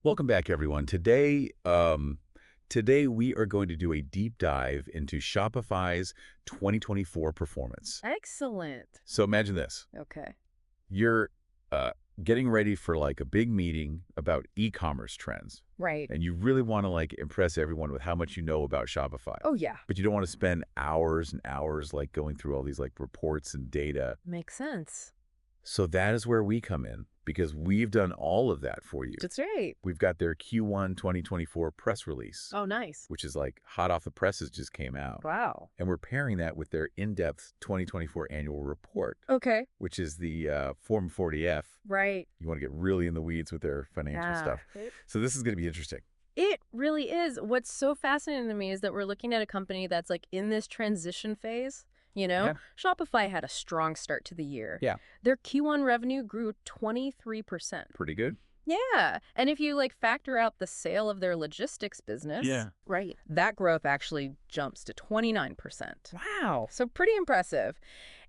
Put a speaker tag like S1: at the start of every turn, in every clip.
S1: Welcome back, everyone. Today we are going to do a deep dive into Shopify's 2024 performance.
S2: Excellent.
S1: So imagine this.
S2: Okay.
S1: You're uh, getting ready for like a big meeting about e-commerce trends,
S2: Right.
S1: and you really want to like impress everyone with how much you know about Shopify.
S2: Oh, yeah.
S1: But you don't want to spend hours and hours like going through all these like reports and data.
S2: Makes sense.
S1: So that is where we come in because we've done all of that for you.
S2: That's right.
S1: We've got their Q1 2024 press release,
S2: Oh, nice.
S1: which is like hot off the presses, just came out.
S2: Wow.
S1: And we're pairing that with their in-depth 2024 annual report,
S2: Okay.
S1: which is the Form 40F.
S2: Right.
S1: You want to get really in the weeds with their financial stuff. So this is going to be interesting.
S2: It really is. What's so fascinating to me is that we're looking at a company that's like in this transition phase.
S1: Yeah.
S2: Shopify had a strong start to the year.
S1: Yeah.
S2: Their Q1 revenue grew 23%.
S1: Pretty good.
S2: Yeah. And if you like factor out the sale of their logistics business,
S3: Right.
S2: that growth actually jumps to 29%.
S3: Wow.
S2: So pretty impressive.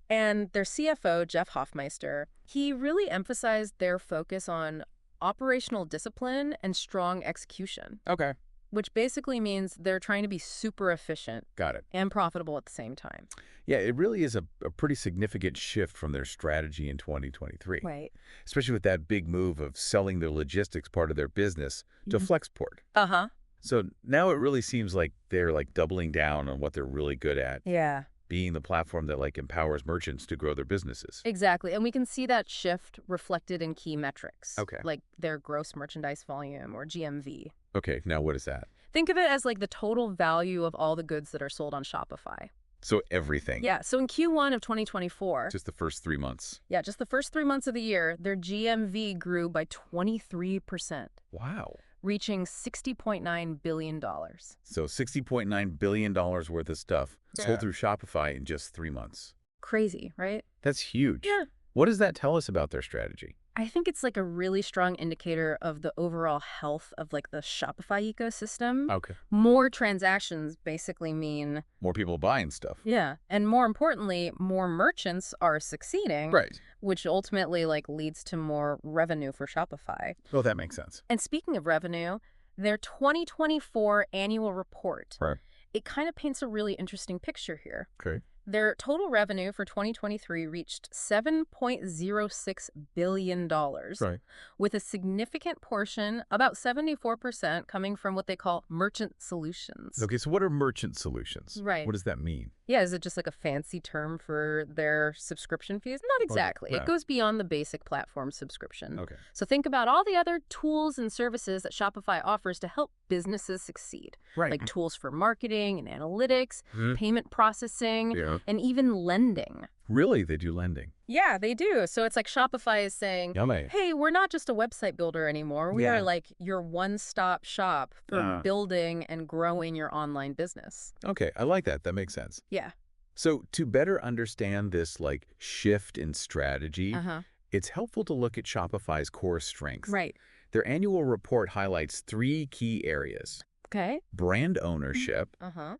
S2: And their CFO, Jeff Hoffmeister, he really emphasized their focus on operational discipline and strong execution,
S3: Okay.
S2: which basically means they're trying to be super efficient
S1: Got it.
S2: and profitable at the same time.
S1: Yeah, it really is a pretty significant shift from their strategy in 2023,
S2: Right.
S1: especially with that big move of selling the logistics part of their business to Flexport.
S2: Uh-huh.
S1: So now it really seems like they're like doubling down on what they're really good at,
S2: Yeah,
S1: being the platform that like empowers merchants to grow their businesses.
S2: exactly. And we can see that shift reflected in key metrics.
S1: Okay.
S2: Like their gross merchandise volume or GMV.
S1: Okay, now what is that?
S2: Think of it as like the total value of all the goods that are sold on Shopify.
S1: So everything.
S2: Yeah, so in Q1 of 2024,
S1: Just the first 3 months.
S2: yeah, just the first 3 months of the year, their GMV grew by 23%,
S1: Wow.
S2: reaching $60.9 billion.
S1: So $60.9 billion worth of stuff
S3: Yeah.
S1: sold through Shopify in just 3 months.
S2: Crazy, right?
S1: That's huge.
S2: Yeah.
S1: What does that tell us about their strategy?
S2: I think it's like a really strong indicator of the overall health of like the Shopify ecosystem.
S1: Okay.
S2: More transactions basically mean,
S1: More people buying stuff.
S2: yeah, and more importantly, more merchants are succeeding,
S1: Right.
S2: which ultimately like leads to more revenue for Shopify.
S1: Well, that makes sense.
S2: And speaking of revenue, their 2024 annual report,
S1: Right.
S2: it kind of paints a really interesting picture here.
S1: Okay.
S2: Their total revenue for 2023 reached $7.06 billion,
S1: Right.
S2: with a significant portion, about 74%, coming from what they call merchant solutions.
S1: Okay, so what are merchant solutions?
S2: Right.
S1: What does that mean?
S2: Yeah, is it just like a fancy term for their subscription fees? Not exactly.
S1: yeah.
S2: It goes beyond the basic platform subscription.
S1: Okay.
S2: So think about all the other tools and services that Shopify offers to help businesses succeed.
S1: Right.
S2: Like tools for marketing and analytics,
S1: Mhm.
S2: payment processing,
S1: Yeah.
S2: and even lending.
S1: Really? They do lending?
S2: Yeah, they do. So it's like Shopify is saying,
S1: Yummy.
S2: hey, we're not just a website builder anymore. We
S3: Yeah.
S2: are like your one-stop shop for
S1: Ah.
S2: building and growing your online business.
S1: Okay, I like that. That makes sense.
S2: Yeah.
S1: So to better understand this like shift in strategy,
S2: Uh-huh.
S1: it's helpful to look at Shopify's core strengths.
S2: Right.
S1: Their annual report highlights 3 key areas:
S2: Okay.
S1: brand ownership,
S2: Uh-huh.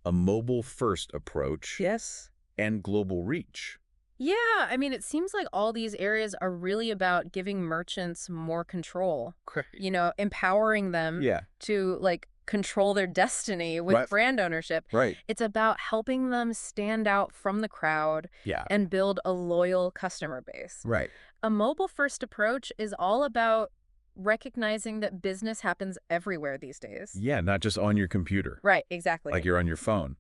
S1: a mobile-first approach,
S2: Yes.
S1: and global reach.
S2: Yeah, I mean, it seems like all these areas are really about giving merchants more control, empowering them
S1: Yeah,
S2: to like control their destiny with
S1: Right.
S2: brand ownership.
S1: right.
S2: It's about helping them stand out from the crowd
S1: Yeah,
S2: and build a loyal customer base.
S1: right.
S2: A mobile-first approach is all about recognizing that business happens everywhere these days.
S1: Yeah, not just on your computer,
S2: Right, exactly.
S1: like you're on your phone.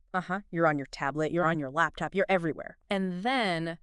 S2: You're on your tablet, you're on your laptop, you're everywhere. And then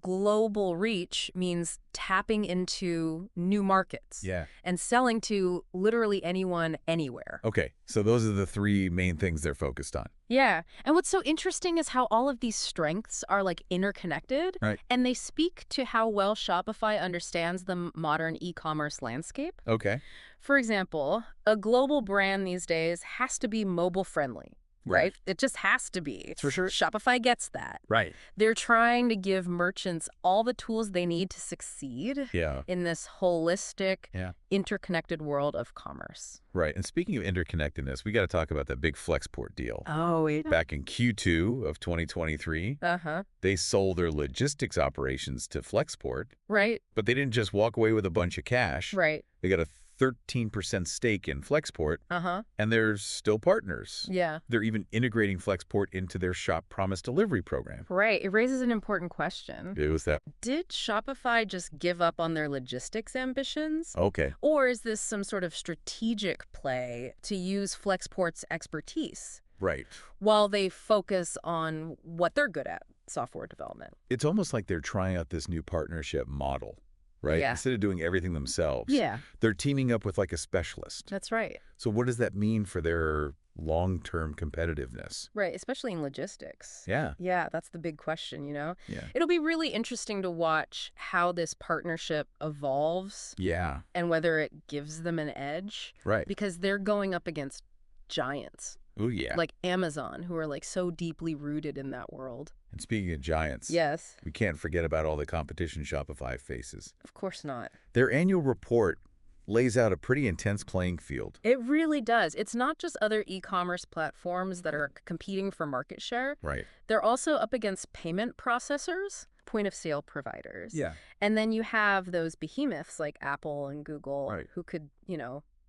S2: global reach means tapping into new markets
S1: Yeah.
S2: and selling to literally anyone, anywhere.
S1: Okay, so those are the 3 main things they're focused on.
S2: Yeah. And what's so interesting is how all of these strengths are like interconnected.
S1: Right.
S2: And they speak to how well Shopify understands the modern e-commerce landscape.
S1: Okay.
S2: For example, a global brand these days has to be mobile friendly. Right? It just has to be.
S1: For sure.
S2: Shopify gets that.
S1: Right.
S2: They're trying to give merchants all the tools they need to succeed
S1: Yeah.
S2: in this holistic,
S1: Yeah.
S2: interconnected world of commerce.
S1: Right. And speaking of interconnectedness, we got to talk about that big Flexport deal.
S2: Oh,
S1: Back in Q2 of 2023,
S2: Uh-huh.
S1: they sold their logistics operations to Flexport,
S2: Right.
S1: but they didn't just walk away with a bunch of cash.
S2: Right.
S1: They got a 13% stake in Flexport,
S2: Uh-huh.
S1: and they're still partners.
S2: Yeah.
S1: They're even integrating Flexport into their Shop Promise Delivery program.
S2: Right. It raises an important question.
S1: It was that.
S2: Did Shopify just give up on their logistics ambitions?
S1: Okay.
S2: Or is this some sort of strategic play to use Flexport's expertise
S1: Right.
S2: while they focus on what they're good at, software development?
S1: It's almost like they're trying out this new partnership model, right?
S2: Yeah.
S1: Instead of doing everything themselves,
S2: Yeah,
S1: they're teaming up with like a specialist.
S2: that's right.
S1: So what does that mean for their long-term competitiveness?
S2: Right, especially in logistics.
S1: Yeah.
S2: Yeah, that's the big question, you know?
S1: Yeah.
S2: It'll be really interesting to watch how this partnership evolves
S1: Yeah.
S2: and whether it gives them an edge,
S1: Right.
S2: because they're going up against giants
S1: Oh, yeah.
S2: like Amazon, who are like so deeply rooted in that world.
S1: And speaking of giants,
S2: Yes,
S1: we can't forget about all the competition Shopify faces.
S2: of course not.
S1: Their annual report lays out a pretty intense playing field.
S2: It really does. It's not just other e-commerce platforms that are competing for market share.
S1: Right.
S2: They're also up against payment processors, point-of-sale providers.
S1: Yeah.
S2: And then you have those behemoths like Apple and Google
S1: Right.
S2: who could,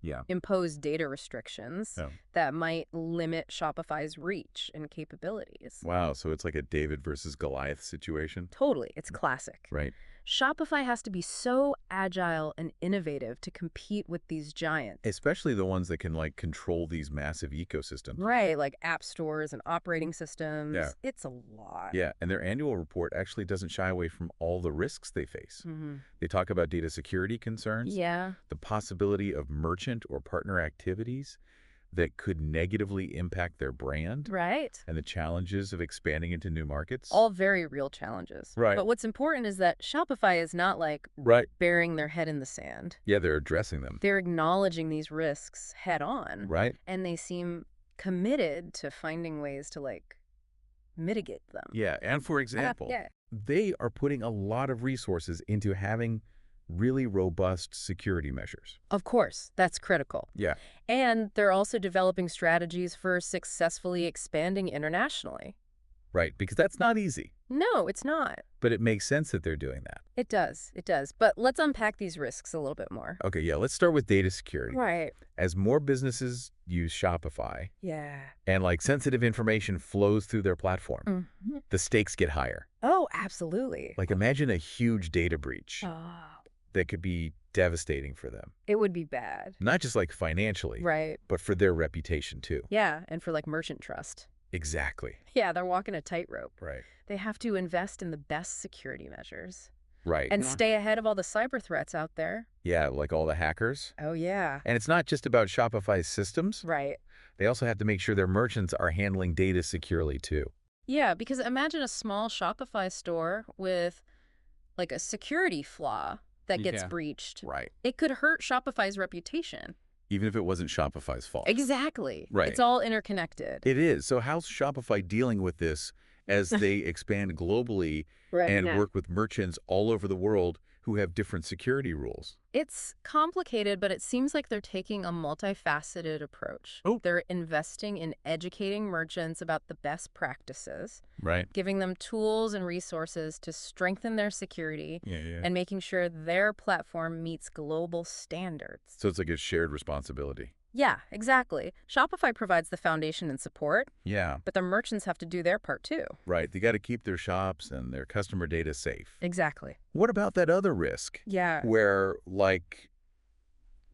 S1: Yeah.
S2: impose data restrictions
S1: Oh.
S2: that might limit Shopify's reach and capabilities.
S1: Wow. So it's like a David versus Goliath situation.
S2: Totally. It's classic.
S1: Right.
S2: Shopify has to be so agile and innovative to compete with these giants.
S1: Especially the ones that can like control these massive ecosystems.
S2: Right, like app stores and operating systems.
S1: Yeah.
S2: It's a lot.
S1: Yeah. And their annual report actually doesn't shy away from all the risks they face.
S2: Mm-hmm.
S1: They talk about data security concerns,
S2: Yeah.
S1: the possibility of merchant or partner activities that could negatively impact their brand,
S2: Right.
S1: and the challenges of expanding into new markets.
S2: All very real challenges.
S1: Right.
S2: But what's important is that Shopify is not like
S1: Right.
S2: burying their head in the sand.
S1: Yeah, they're addressing them.
S2: They're acknowledging these risks head on.
S1: Right.
S2: And they seem committed to finding ways to mitigate them.
S1: Yeah. And for example,
S2: Yeah.
S1: they are putting a lot of resources into having really robust security measures.
S2: Of course, that's critical.
S1: Yeah.
S2: And they're also developing strategies for successfully expanding internationally.
S1: Right. Because that's not easy,
S2: No, it's not.
S1: but it makes sense that they're doing that.
S2: It does. It does. But let's unpack these risks a little bit more.
S1: Okay. Yeah. Let's start with data security.
S2: Right.
S1: As more businesses use Shopify
S2: Yeah.
S1: and like sensitive information flows through their platform, the stakes get higher.
S2: Oh, absolutely.
S1: Like imagine a huge data breach
S2: Oh,
S1: that could be devastating for them.
S2: it would be bad.
S1: Not just like financially,
S2: Right.
S1: but for their reputation too.
S2: Yeah. And for merchant trust.
S1: Exactly.
S2: Yeah, they're walking a tightrope.
S1: Right.
S2: They have to invest in the best security measures
S1: Right.
S2: and stay ahead of all the cyber threats out there.
S1: Yeah, like all the hackers.
S2: Oh, yeah.
S1: And it's not just about Shopify's systems.
S2: Right.
S1: They also have to make sure their merchants are handling data securely too.
S2: Yeah, because imagine a small Shopify store with a security flaw that gets
S1: Yeah.
S2: breached.
S1: Right.
S2: It could hurt Shopify's reputation.
S1: Even if it wasn't Shopify's fault.
S2: Exactly.
S1: Right.
S2: It's all interconnected.
S1: It is. So how's Shopify dealing with this as they expand globally
S2: Right.
S1: and work with merchants all over the world who have different security rules?
S2: It's complicated, but it seems like they're taking a multifaceted approach.
S1: Oh.
S2: They're investing in educating merchants about the best practices,
S1: Right.
S2: giving them tools and resources to strengthen their security,
S1: Yeah.
S2: and making sure their platform meets global standards.
S1: So it's like a shared responsibility.
S2: Yeah, exactly. Shopify provides the foundation and support,
S1: Yeah.
S2: but the merchants have to do their part too.
S1: Right. They got to keep their shops and their customer data safe.
S2: Exactly.
S1: What about that other risk
S2: Yeah.
S1: where like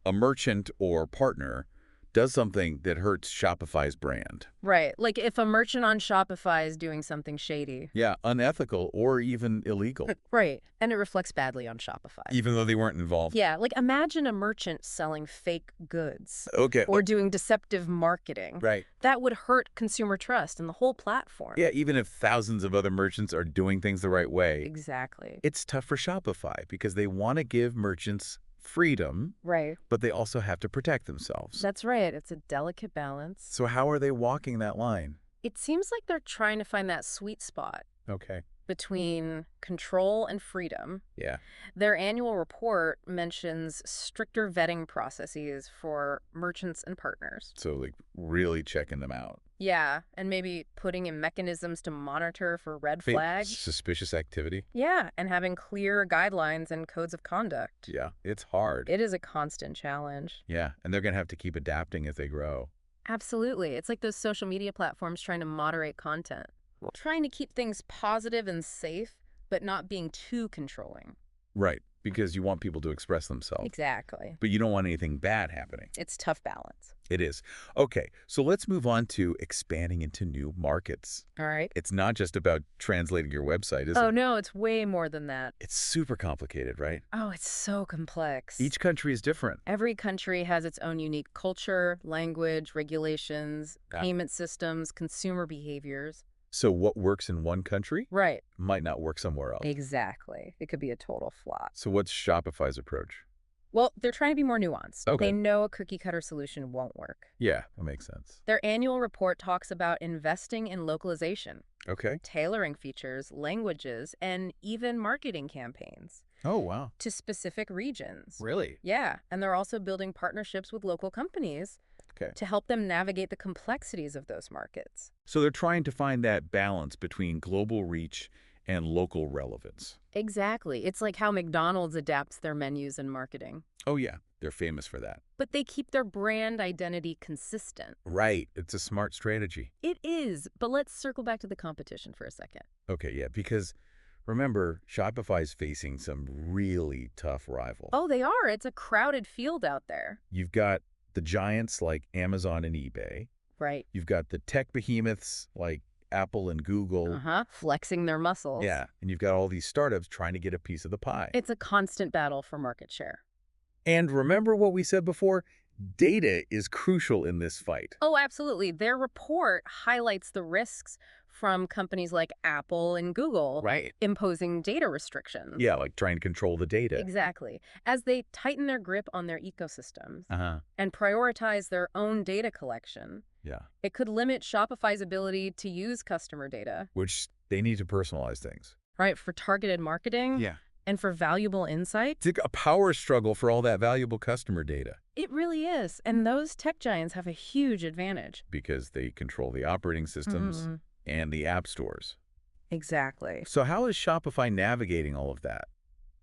S1: a merchant or partner does something that hurts Shopify's brand?
S2: Right. Like if a merchant on Shopify is doing something shady.
S1: Yeah, unethical or even illegal,
S2: Right. And it reflects badly on Shopify.
S1: even though they weren't involved.
S2: Yeah, imagine a merchant selling fake goods
S1: Okay.
S2: or doing deceptive marketing.
S1: Right.
S2: That would hurt consumer trust in the whole platform.
S1: Yeah, even if thousands of other merchants are doing things the right way,
S2: Exactly.
S1: it's tough for Shopify because they want to give merchants freedom,
S2: Right.
S1: but they also have to protect themselves.
S2: That's right. It's a delicate balance.
S1: So how are they walking that line?
S2: It seems like they're trying to find that sweet spot
S1: Okay.
S2: between control and freedom.
S1: Yeah.
S2: Their annual report mentions stricter vetting processes for merchants and partners.
S1: So like really checking them out.
S2: Yeah, and maybe putting in mechanisms to monitor for red
S1: Wait,
S2: flags.
S1: suspicious activity?
S2: Yeah, and having clear guidelines and codes of conduct.
S1: Yeah, it's hard.
S2: It is a constant challenge.
S1: Yeah, and they're going to have to keep adapting as they grow.
S2: Absolutely. It's like those social media platforms trying to moderate content, trying to keep things positive and safe, but not being too controlling.
S1: Right, because you want people to express themselves,
S2: Exactly.
S1: but you don't want anything bad happening.
S2: It's tough balance.
S1: It is. Okay, so let's move on to expanding into new markets.
S2: All right.
S1: It's not just about translating your website, is
S2: Oh,
S1: it?
S2: no, it's way more than that.
S1: It's super complicated, right?
S2: Oh, it's so complex.
S1: Each country is different.
S2: Every country has its own unique culture, language, regulations,
S1: Yeah.
S2: payment systems, consumer behaviors.
S1: So what works in one country
S2: Right.
S1: might not work somewhere else.
S2: Exactly. It could be a total flop.
S1: So what's Shopify's approach?
S2: Well, they're trying to be more nuanced.
S1: Okay.
S2: They know a cookie-cutter solution won't work.
S1: Yeah, that makes sense.
S2: Their annual report talks about investing in localization,
S1: Okay.
S2: tailoring features, languages, and even marketing campaigns
S1: Oh, wow.
S2: to specific regions.
S1: Really?
S2: Yeah, and they're also building partnerships with local companies
S1: Okay.
S2: to help them navigate the complexities of those markets.
S1: So they're trying to find that balance between global reach and local relevance.
S2: Exactly. It's like how McDonald's adapts their menus and marketing.
S1: Oh, yeah. They're famous for that.
S2: But they keep their brand identity consistent.
S1: Right. It's a smart strategy.
S2: It is, but let's circle back to the competition for a second.
S1: Okay, yeah, because remember, Shopify is facing some really tough rivals.
S2: Oh, they are. It's a crowded field out there.
S1: You've got the giants like Amazon and eBay.
S2: Right.
S1: You've got the tech behemoths like Apple and Google.
S2: Uh-huh. Flexing their muscles.
S1: Yeah, and you've got all these startups trying to get a piece of the pie.
S2: It's a constant battle for market share.
S1: And remember what we said before? Data is crucial in this fight.
S2: Oh, absolutely. Their report highlights the risks from companies like Apple and Google
S1: Right.
S2: imposing data restrictions.
S1: Yeah, like trying to control the data.
S2: Exactly. As they tighten their grip on their ecosystems
S1: Uh-huh.
S2: and prioritize their own data collection,
S1: Yeah,
S2: it could limit Shopify's ability to use customer data,
S1: which they need to personalize things.
S2: right, for targeted marketing
S1: Yeah.
S2: and for valuable insights.
S1: It's a power struggle for all that valuable customer data
S2: It really is. And those tech giants have a huge advantage.
S1: because they control the operating systems
S2: Mhm.
S1: and the app stores.
S2: Exactly.
S1: So how is Shopify navigating all of that?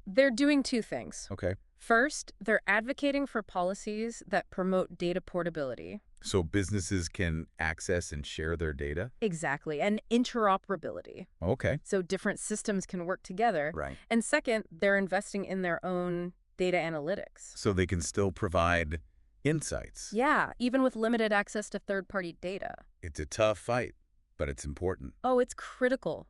S2: They're doing two things.
S1: Okay.
S2: First, they're advocating for policies that promote data portability.
S1: So businesses can access and share their data?
S2: Exactly. And interoperability.
S1: Okay.
S2: So different systems can work together.
S1: Right.
S2: And second, they're investing in their own data analytics.
S1: So they can still provide insights.
S2: Yeah, even with limited access to third-party data.
S1: It's a tough fight, but it's important.
S2: Oh, it's critical.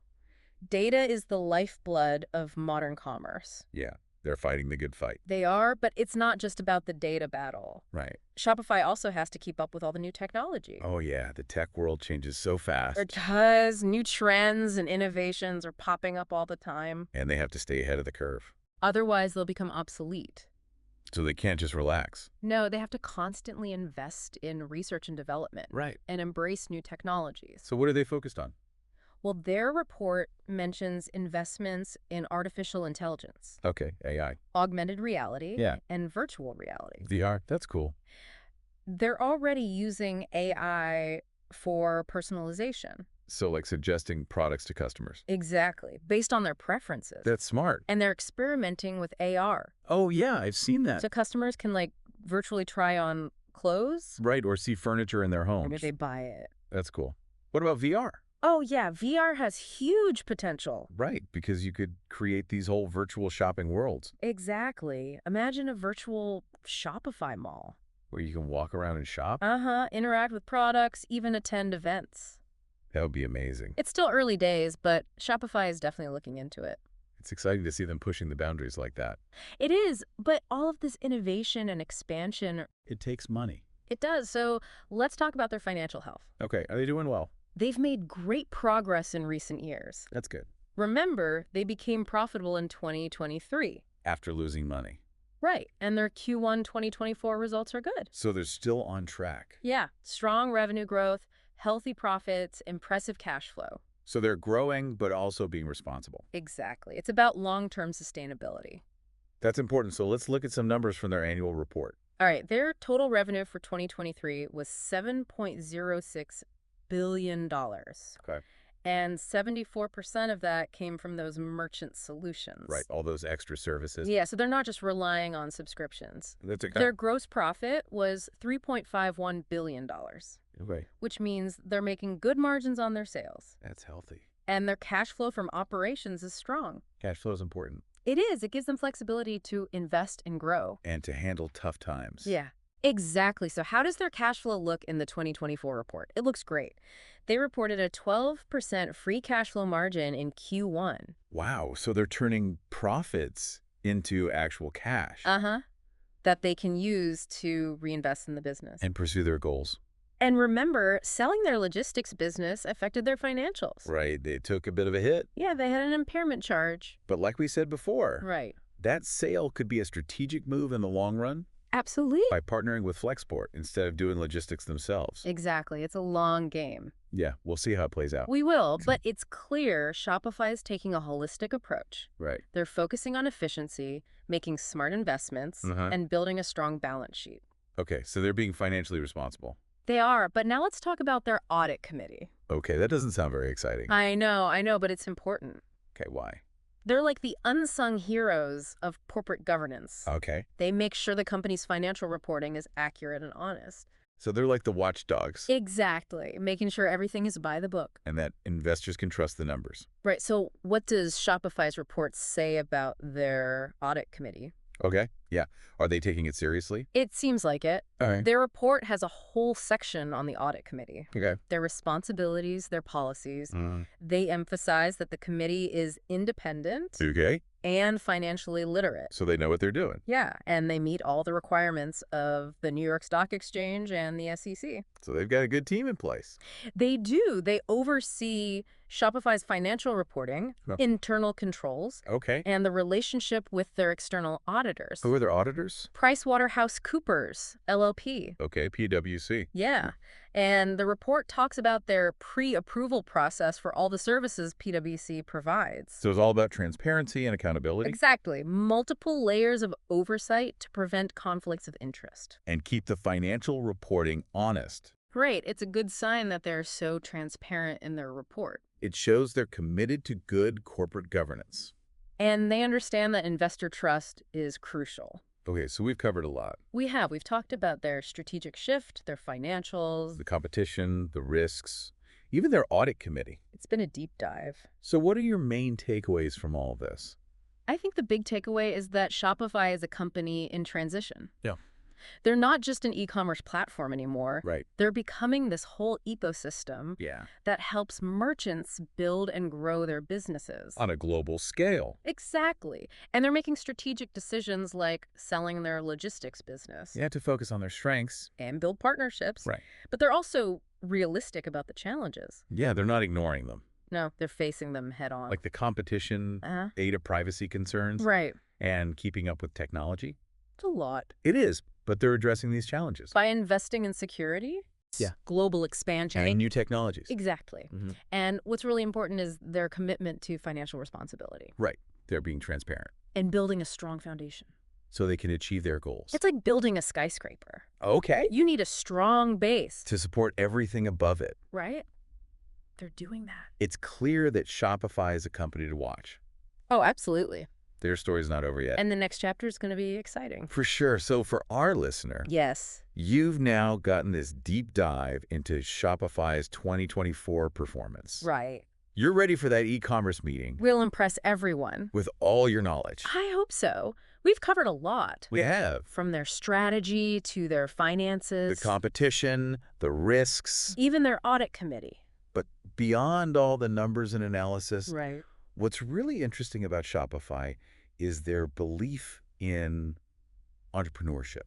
S2: Data is the lifeblood of modern commerce.
S1: Yeah, they're fighting the good fight.
S2: They are, but it's not just about the data battle.
S1: Right.
S2: Shopify also has to keep up with all the new technology.
S1: Oh, yeah, the tech world changes so fast.
S2: It does. New trends and innovations are popping up all the time.
S1: And they have to stay ahead of the curve.
S2: Otherwise, they'll become obsolete.
S1: So they can't just relax.
S2: No, they have to constantly invest in research and development
S1: Right.
S2: and embrace new technologies.
S1: So what are they focused on?
S2: Well, their report mentions investments in artificial intelligence,
S1: Okay, AI.
S2: augmented reality,
S1: Yeah.
S2: and virtual reality.
S1: VR, that's cool.
S2: They're already using AI for personalization.
S1: So like suggesting products to customers.
S2: Exactly, based on their preferences.
S1: That's smart.
S2: And they're experimenting with AR.
S1: Oh, yeah, I've seen that.
S2: So customers can like virtually try on clothes.
S1: Right, or see furniture in their
S2: Or
S1: homes.
S2: maybe they buy it.
S1: That's cool. What about VR?
S2: Oh yeah, VR has huge potential.
S1: Right, because you could create these whole virtual shopping worlds
S2: Exactly. Imagine a virtual Shopify mall.
S1: where you can walk around and shop.
S2: Uh-huh. Interact with products, even attend events.
S1: That would be amazing.
S2: It's still early days, but Shopify is definitely looking into it.
S1: It's exciting to see them pushing the boundaries like that.
S2: It is, but all of this innovation and expansion,
S1: It takes money.
S2: it does. So let's talk about their financial health.
S1: Okay, are they doing well?
S2: They've made great progress in recent years.
S1: That's good.
S2: Remember, they became profitable in 2023.
S1: After losing money.
S2: Right, and their Q1 2024 results are good.
S1: So they're still on track.
S2: Yeah, strong revenue growth, healthy profits, impressive cash flow.
S1: So they're growing, but also being responsible.
S2: Exactly. It's about long-term sustainability.
S1: That's important. So let's look at some numbers from their annual report.
S2: All right, their total revenue for 2023 was $7.06 billion.
S1: Okay.
S2: And 74% of that came from those merchant solutions.
S1: Right. All those extra services.
S2: Yeah, so they're not just relying on subscriptions.
S1: That's
S2: Their gross profit was $3.51 billion,
S1: okay.
S2: which means they're making good margins on their sales.
S1: That's healthy.
S2: And their cash flow from operations is strong.
S1: Cash flow is important.
S2: It is. It gives them flexibility to invest and grow.
S1: And to handle tough times.
S2: Yeah, exactly. So how does their cash flow look in the 2024 report? It looks great. They reported a 12% free cash flow margin in Q1.
S1: Wow. So they're turning profits into actual cash.
S2: Uh-huh. That they can use to reinvest in the business.
S1: And pursue their goals.
S2: And remember, selling their logistics business affected their financials.
S1: Right. They took a bit of a hit.
S2: Yeah, they had an impairment charge.
S1: But like we said before,
S2: Right.
S1: that sale could be a strategic move in the long run
S2: Absolutely.
S1: by partnering with Flexport instead of doing logistics themselves.
S2: Exactly. It's a long game.
S1: Yeah, we'll see how it plays out.
S2: We will, but it's clear Shopify is taking a holistic approach.
S1: Right.
S2: They're focusing on efficiency, making smart investments,
S1: Uh-huh.
S2: and building a strong balance sheet.
S1: Okay, so they're being financially responsible.
S2: They are, but now let's talk about their audit committee.
S1: Okay, that doesn't sound very exciting.
S2: I know, but it's important.
S1: Okay, why?
S2: They're like the unsung heroes of corporate governance.
S1: Okay,
S2: They make sure the company's financial reporting is accurate and honest.
S1: so they're like the watchdogs
S2: Exactly, making sure everything is by the book.
S1: and that investors can trust the numbers.
S2: Right, so what does Shopify's report say about their audit committee?
S1: Okay, yeah. Are they taking it seriously?
S2: It seems like it.
S1: All right.
S2: Their report has a whole section on the audit committee.
S1: Okay.
S2: Their responsibilities, their policies. They emphasize that the committee is independent
S1: Okay,
S2: and financially literate.
S1: so they know what they're doing.
S2: Yeah, and they meet all the requirements of the New York Stock Exchange and the SEC.
S1: So they've got a good team in place.
S2: They do. They oversee Shopify's financial reporting,
S1: Oh.
S2: internal controls,
S1: Okay.
S2: and the relationship with their external auditors.
S1: Who are their auditors?
S2: PricewaterhouseCoopers, LLP.
S1: Okay, PwC.
S2: Yeah. And the report talks about their pre-approval process for all the services PwC provides.
S1: So it's all about transparency and accountability
S2: Exactly. Multiple layers of oversight to prevent conflicts of interest.
S1: and keep the financial reporting honest.
S2: Great. It's a good sign that they're so transparent in their report.
S1: It shows they're committed to good corporate governance.
S2: And they understand that investor trust is crucial.
S1: Okay, so we've covered a lot.
S2: We've talked about their strategic shift, their financials.
S1: The competition, the risks, even their audit committee.
S2: It's been a deep dive.
S1: So what are your main takeaways from all of this?
S2: I think the big takeaway is that Shopify is a company in transition.
S1: Yeah.
S2: They're not just an e-commerce platform anymore.
S1: Right.
S2: They're becoming this whole ecosystem
S1: Yeah.
S2: that helps merchants build and grow their businesses.
S1: On a global scale.
S2: Exactly. And they're making strategic decisions like selling their logistics business
S1: Yeah, to focus on their strengths.
S2: and build partnerships.
S1: Right.
S2: But they're also realistic about the challenges.
S1: Yeah, they're not ignoring them.
S2: No, they're facing them head on.
S1: Like the competition,
S2: Uh-huh.
S1: data privacy concerns,
S2: Right.
S1: and keeping up with technology.
S2: It's a lot.
S1: It is, but they're addressing these challenges.
S2: By investing in security,
S1: Yeah.
S2: global expansion.
S1: And new technologies.
S2: Exactly.
S1: Mhm.
S2: And what's really important is their commitment to financial responsibility
S1: Right. They're being transparent
S2: and building a strong foundation.
S1: so they can achieve their goals.
S2: It's like building a skyscraper.
S1: Okay.
S2: You need a strong base,
S1: To support everything above it.
S2: right? They're doing that.
S1: It's clear that Shopify is a company to watch.
S2: Oh, absolutely.
S1: Their story's not over yet.
S2: And the next chapter is going to be exciting.
S1: For sure. So for our listener,
S2: Yes.
S1: you've now gotten this deep dive into Shopify's 2024 performance.
S2: Right.
S1: You're ready for that e-commerce meeting
S2: We'll impress everyone.
S1: with all your knowledge.
S2: I hope so. We've covered a lot.
S1: We have
S2: From their strategy to their
S1: the
S2: finances,
S1: competition, the risks,
S2: even their audit committee.
S1: but beyond all the numbers and analysis,
S2: Right.
S1: what's really interesting about Shopify is their belief in entrepreneurship.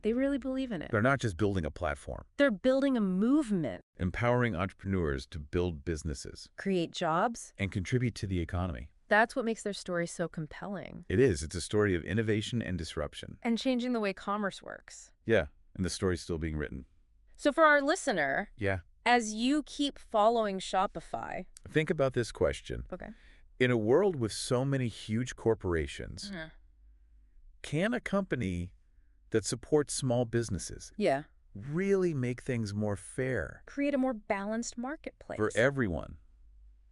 S2: They really believe in it.
S1: They're not just building a platform,
S2: They're building a movement,
S1: empowering entrepreneurs to build businesses
S2: create jobs.
S1: and contribute to the economy.
S2: That's what makes their story so compelling.
S1: It is. It's a story of innovation and disruption.
S2: And changing the way commerce works.
S1: Yeah, and the story's still being written.
S2: So for our listener,
S1: Yeah.
S2: as you keep following Shopify.
S1: Think about this question.
S2: Okay.
S1: In a world with so many huge corporations, can a company that supports small businesess,
S2: Yeah.
S1: really make things more fair
S2: Create a more balanced
S1: for
S2: marketplace.
S1: everyone?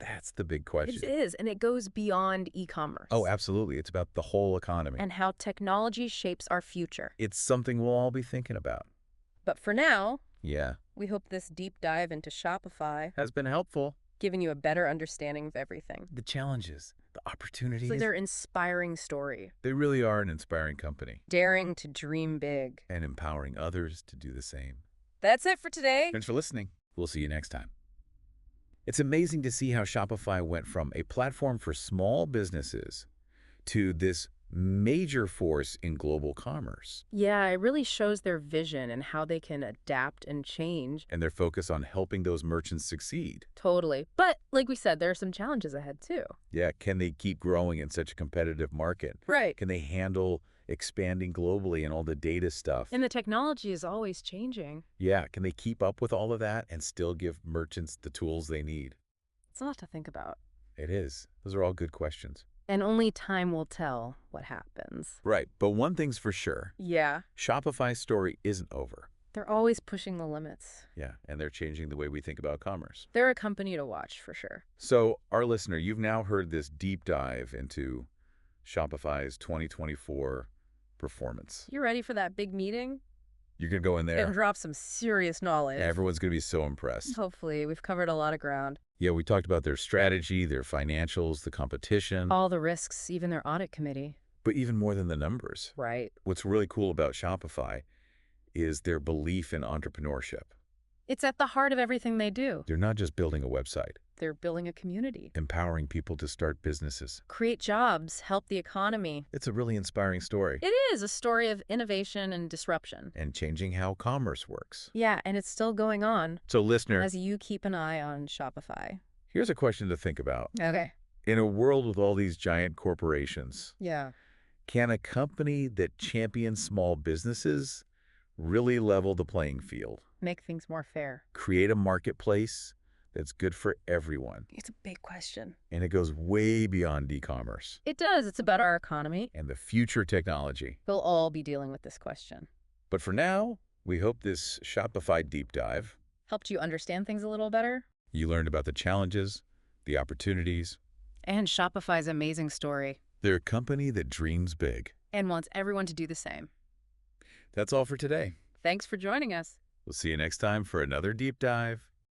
S1: That's the big
S2: It
S1: question.
S2: is, and it goes beyond e-commerce.
S1: Oh, absolutely. It's about the whole economy.
S2: And how technology shapes our future.
S1: It's something we'll all be thinking about.
S2: But for now,
S1: Yeah.
S2: we hope this deep dive into Shopify
S1: Has been helpful.
S2: giving you a better understanding of everything.
S1: The challenges, the
S2: It's
S1: opportunities,
S2: like their inspiring story,
S1: they really are an inspiring company
S2: daring to dream big.
S1: and empowering others to do the same.
S2: That's it for today.
S1: Thanks for listening. We'll see you next time. It's amazing to see how Shopify went from a platform for small businesses to this major force in global commerce,
S2: Yeah, it really shows their vision and how they can adapt and change.
S1: and their focus on helping those merchants succeed.
S2: Totally. But like we said, there are some challenges ahead too.
S1: Yeah, can they keep growing in such a competitive market?
S2: Right.
S1: Can they handle expanding globally and all the data stuff?
S2: And the technology is always changing.
S1: Yeah, can they keep up with all of that and still give merchants the tools they need?
S2: It's a lot to think about.
S1: It is. Those are all good questions.
S2: And only time will tell what happens.
S1: Right, but one thing's for sure.
S2: Yeah.
S1: Shopify's story isn't over.
S2: They're always pushing the limits.
S1: Yeah, and they're changing the way we think about commerce.
S2: They're a company to watch for sure.
S1: So, our listener, you've now heard this deep dive into Shopify's 2024 performance.
S2: You ready for that big meeting?
S1: You can go in there.
S2: And drop some serious knowledge.
S1: Everyone's going to be so impressed.
S2: Hopefully, we've covered a lot of ground.
S1: Yeah, we talked about their strategy, their financials, the competition,
S2: All the risks, even their audit committee.
S1: but even more than the numbers.
S2: Right.
S1: What's really cool about Shopify is their belief in entrepreneurship.
S2: It's at the heart of everything they do.
S1: They're not just building a website,
S2: They're building a community.
S1: empowering people to start businesses.
S2: Create jobs, help the economy.
S1: It's a really inspiring story
S2: It is a story of innovation and disruption.
S1: and changing how commerce works.
S2: Yeah, and it's still going on
S1: So, listener,
S2: as you keep an eye on Shopify.
S1: here's a question to think about.
S2: Okay.
S1: In a world with all these giant corporations,
S2: Yeah.
S1: can a company that champions small businesses really level the playing field?
S2: Make things more fair.
S1: Create a marketplace that's good for everyone.
S2: It's a big question.
S1: And it goes way beyond e-commerce
S2: It does. It's about our economy.
S1: and the future technology.
S2: We'll all be dealing with this question.
S1: But for now, we hope this Shopify deep dive,
S2: Helped you understand things a little better?
S1: you learned about the challenges, the opportunities.
S2: And Shopify's amazing story.
S1: They're a company that dreams big.
S2: And wants everyone to do the same.
S1: That's all for today.
S2: Thanks for joining us.
S1: We'll see you next time for another deep dive